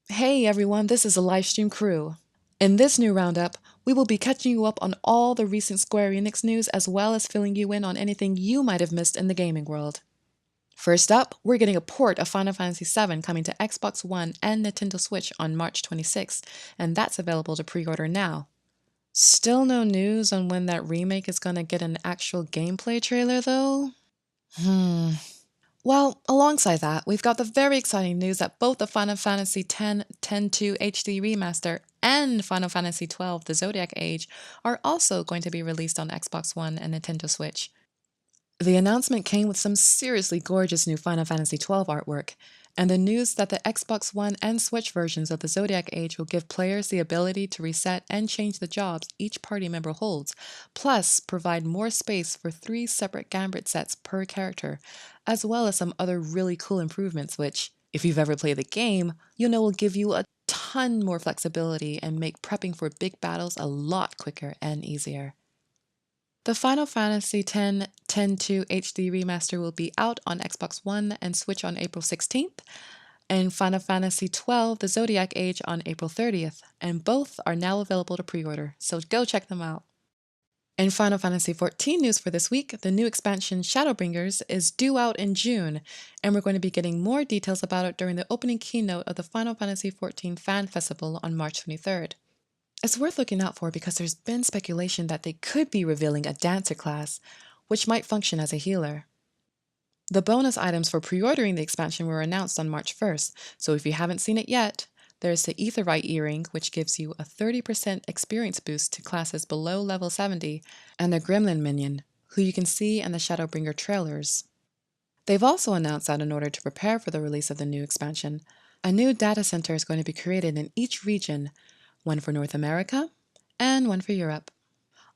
Hey everyone, this is the Lifestream crew. In this new roundup, we will be catching you up on all the recent Square Enix news as well as filling you in on anything you might have missed in the gaming world. First up, we're getting a port of Final Fantasy VII coming to Xbox One and Nintendo Switch on March 26th, and that's available to pre-order now. Still no news on when that remake is gonna get an actual gameplay trailer though? Well, alongside that, we've got the very exciting news that both the Final Fantasy X-2 HD Remaster and Final Fantasy XII The Zodiac Age are also going to be released on Xbox One and Nintendo Switch. The announcement came with some seriously gorgeous new Final Fantasy XII artwork, and the news that the Xbox One and Switch versions of the Zodiac Age will give players the ability to reset and change the jobs each party member holds, plus provide more space for 3 separate gambit sets per character, as well as some other really cool improvements which, if you've ever played the game, you know will give you a ton more flexibility and make prepping for big battles a lot quicker and easier. The Final Fantasy X-2 HD Remaster will be out on Xbox One and Switch on April 16th, and Final Fantasy XII The Zodiac Age on April 30th, and both are now available to pre-order, so go check them out. In Final Fantasy XIV news for this week, the new expansion Shadowbringers is due out in June, and we're going to be getting more details about it during the opening keynote of the Final Fantasy XIV Fan Festival on March 23rd. It's worth looking out for because there's been speculation that they could be revealing a dancer class, which might function as a healer. The bonus items for pre-ordering the expansion were announced on March 1st, so if you haven't seen it yet, there's the Aetheryte earring, which gives you a 30% experience boost to classes below level 70, and a Gremlin minion, who you can see in the Shadowbringer trailers. They've also announced that in order to prepare for the release of the new expansion, a new data center is going to be created in each region, one for North America and one for Europe.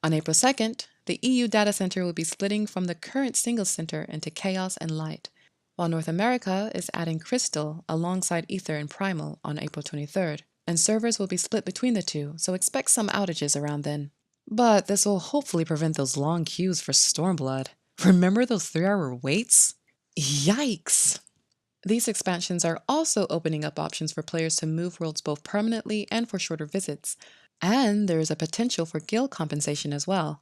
On April 2nd, the EU data center will be splitting from the current single center into Chaos and Light, while North America is adding Crystal alongside Ether and Primal on April 23rd, and servers will be split between the two, so expect some outages around then. But this will hopefully prevent those long queues for Stormblood. Remember those 3-hour waits? Yikes! These expansions are also opening up options for players to move worlds both permanently and for shorter visits, and there is a potential for guild compensation as well.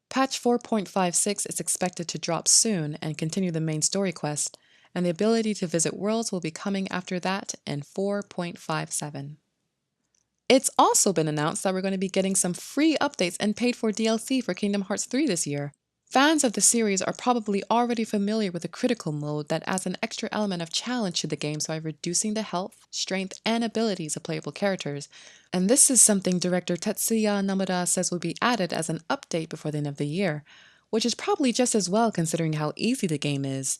Patch 4.56 is expected to drop soon and continue the main story quest, and the ability to visit worlds will be coming after that in 4.57. It's also been announced that we're going to be getting some free updates and paid for DLC for Kingdom Hearts 3 this year. Fans of the series are probably already familiar with the critical mode that adds an extra element of challenge to the games by reducing the health, strength, and abilities of playable characters. And this is something director Tetsuya Nomura says will be added as an update before the end of the year, which is probably just as well considering how easy the game is.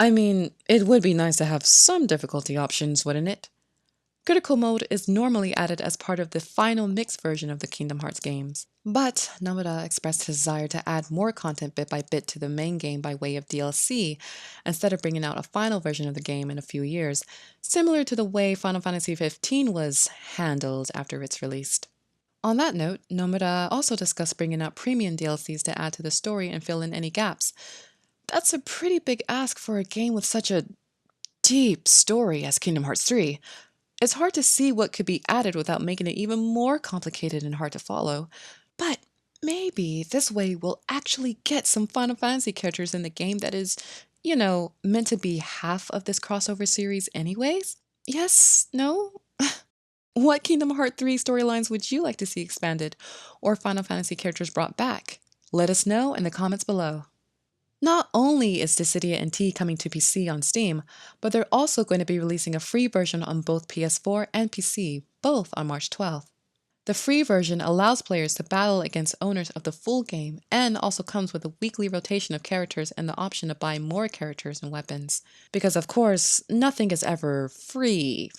I mean, it would be nice to have some difficulty options, wouldn't it? Critical mode is normally added as part of the final mix version of the Kingdom Hearts games, but Nomura expressed his desire to add more content bit by bit to the main game by way of DLC, instead of bringing out a final version of the game in a few years, similar to the way Final Fantasy XV was handled after it's released. On that note, Nomura also discussed bringing out premium DLCs to add to the story and fill in any gaps. That's a pretty big ask for a game with such a deep story as Kingdom Hearts 3. It's hard to see what could be added without making it even more complicated and hard to follow. But maybe this way we'll actually get some Final Fantasy characters in the game that is, meant to be half of this crossover series anyways? Yes? No? What Kingdom Hearts 3 storylines would you like to see expanded or Final Fantasy characters brought back? Let us know in the comments below. Not only is Dissidia and T coming to PC on Steam, but they're also going to be releasing a free version on both PS4 and PC, both on March 12th. The free version allows players to battle against owners of the full game and also comes with a weekly rotation of characters and the option to buy more characters and weapons. Because of course, nothing is ever free.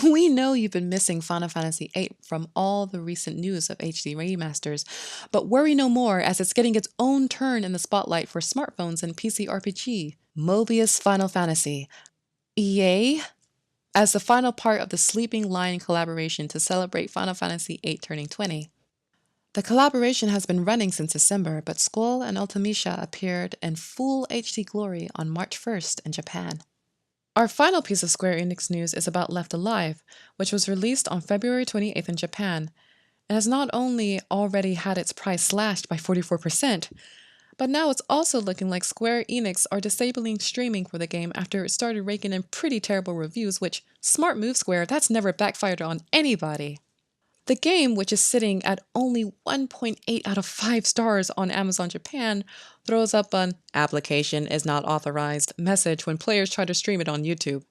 We know you've been missing Final Fantasy VIII from all the recent news of HD remasters, but worry no more as it's getting its own turn in the spotlight for smartphones and PC RPG, Mobius Final Fantasy. Yay! As the final part of the Sleeping Lion collaboration to celebrate Final Fantasy VIII turning 20. The collaboration has been running since December, but Squall and Ultimecia appeared in full HD glory on March 1st in Japan. Our final piece of Square Enix news is about Left Alive, which was released on February 28th in Japan, and has not only already had its price slashed by 44%, but now it's also looking like Square Enix are disabling streaming for the game after it started raking in pretty terrible reviews, which, smart move Square, that's never backfired on anybody. The game, which is sitting at only 1.8 out of 5 stars on Amazon Japan, throws up an "application is not authorized" message when players try to stream it on YouTube.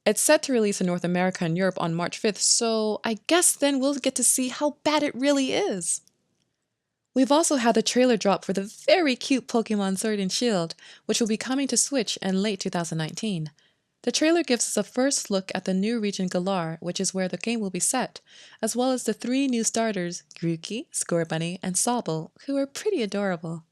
It's set to release in North America and Europe on March 5th, so I guess then we'll get to see how bad it really is. We've also had the trailer drop for the very cute Pokemon Sword and Shield, which will be coming to Switch in late 2019. The trailer gives us a first look at the new region Galar, which is where the game will be set, as well as the 3 new starters, Grookey, Scorbunny, and Sobble, who are pretty adorable.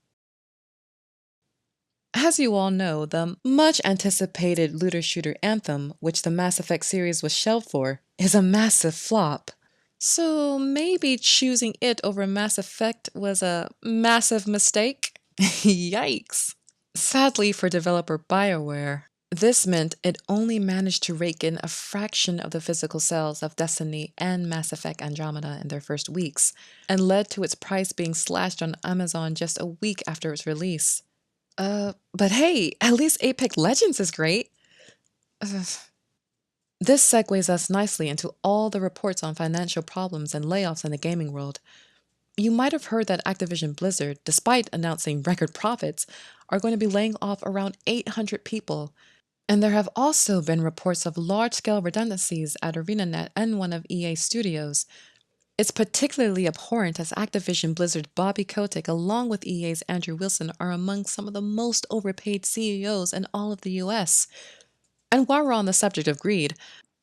As you all know, the much-anticipated looter-shooter Anthem, which the Mass Effect series was shelved for, is a massive flop. So maybe choosing it over Mass Effect was a massive mistake? Yikes! Sadly for developer BioWare, this meant it only managed to rake in a fraction of the physical sales of Destiny and Mass Effect Andromeda in their first weeks, and led to its price being slashed on Amazon just a week after its release. But hey, at least Apex Legends is great! This segues us nicely into all the reports on financial problems and layoffs in the gaming world. You might have heard that Activision Blizzard, despite announcing record profits, are going to be laying off around 800 people. And there have also been reports of large-scale redundancies at ArenaNet and one of EA's studios. It's particularly abhorrent as Activision Blizzard's Bobby Kotick along with EA's Andrew Wilson are among some of the most overpaid CEOs in all of the US. And while we're on the subject of greed,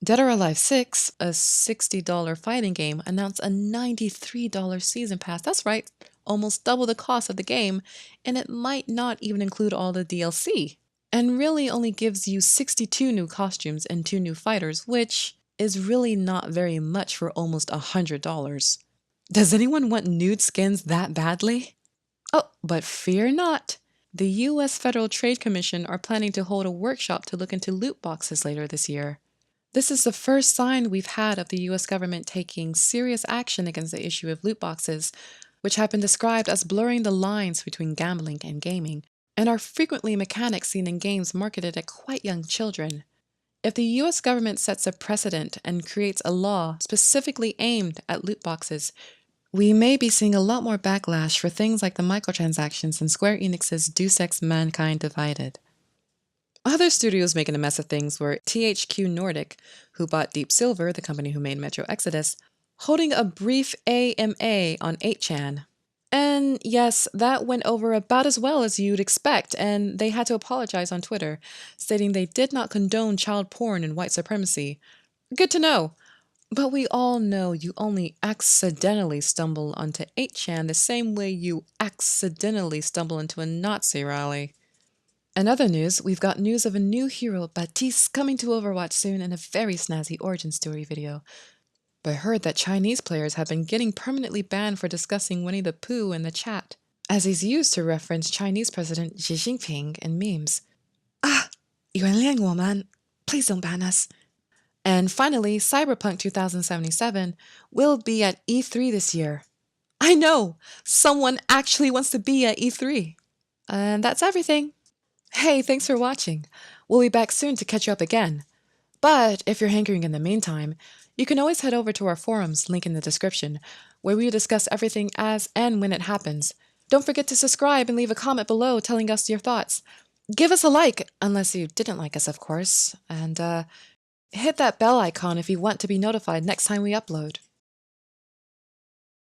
Dead or Alive 6, a $60 fighting game, announced a $93 season pass. That's right, almost double the cost of the game, and it might not even include all the DLC. And really only gives you 62 new costumes and 2 new fighters, which is really not very much for almost $100. Does anyone want nude skins that badly? Oh, but fear not. The US Federal Trade Commission are planning to hold a workshop to look into loot boxes later this year. This is the first sign we've had of the US government taking serious action against the issue of loot boxes, which have been described as blurring the lines between gambling and gaming, and are frequently mechanics seen in games marketed at quite young children. If the US government sets a precedent and creates a law specifically aimed at loot boxes, we may be seeing a lot more backlash for things like the microtransactions in Square Enix's Deus Ex Mankind Divided. Other studios making a mess of things were THQ Nordic, who bought Deep Silver, the company who made Metro Exodus, holding a brief AMA on 8chan. And yes, that went over about as well as you'd expect, and they had to apologize on Twitter, stating they did not condone child porn and white supremacy. Good to know. But we all know you only accidentally stumble onto 8chan the same way you accidentally stumble into a Nazi rally. In other news, we've got news of a new hero, Baptiste, coming to Overwatch soon in a very snazzy origin story video. But I heard that Chinese players have been getting permanently banned for discussing Winnie the Pooh in the chat, as he's used to reference Chinese President Xi Jinping in memes. Ah, 原谅我们. Please don't ban us. And finally, Cyberpunk 2077 will be at E3 this year. I know! Someone actually wants to be at E3. And that's everything. Hey, thanks for watching. We'll be back soon to catch you up again. But if you're hankering in the meantime, you can always head over to our forums, link in the description, where we discuss everything as and when it happens. Don't forget to subscribe and leave a comment below telling us your thoughts. Give us a like, unless you didn't like us, of course, and hit that bell icon if you want to be notified next time we upload.